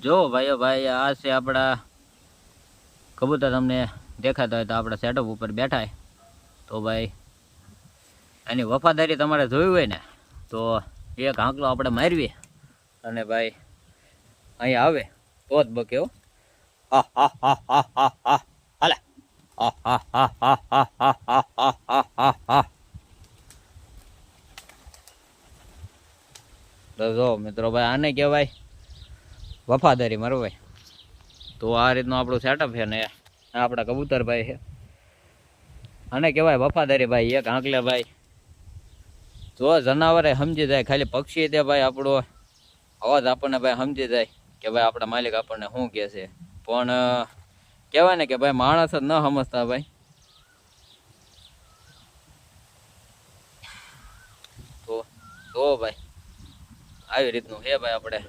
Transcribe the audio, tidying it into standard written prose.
જો ભાઈઓ ભાઈ, આ છે આપણા કબૂતર. તમને દેખાતા હોય તો આપણા સેટઅપ ઉપર બેઠા. તો ભાઈ એની વફાદારી તમારે જોવી હોય ને તો એક હાંકલો આપણે મારવી અને ભાઈ અહીંયા આવે તો જ બકે હો. હા હા હા હા હા હા હાલે. હા હા હા હા હા હા હા હા હા હા. તો જો મિત્રો ભાઈ, આને કહેવાય વફાદારી મારો ભાઈ. તો આ રીતનું આપણું સેટઅપ છે ને આપણા કબૂતર ભાઈ છે. આને કહેવાય વફાદારી ભાઈ. એક આંકલે ભાઈ જો જનાવરે સમજી જાય, ખાલી પક્ષી તે ભાઈ આપણો અવાજ આપણને ભાઈ સમજી જાય કે ભાઈ આપણા માલિક આપણને શું કહે છે. પણ કહેવાય ને કે ભાઈ માણસ જ ન સમજતા ભાઈ. તો ભાઈ આવી રીતનું છે ભાઈ આપણે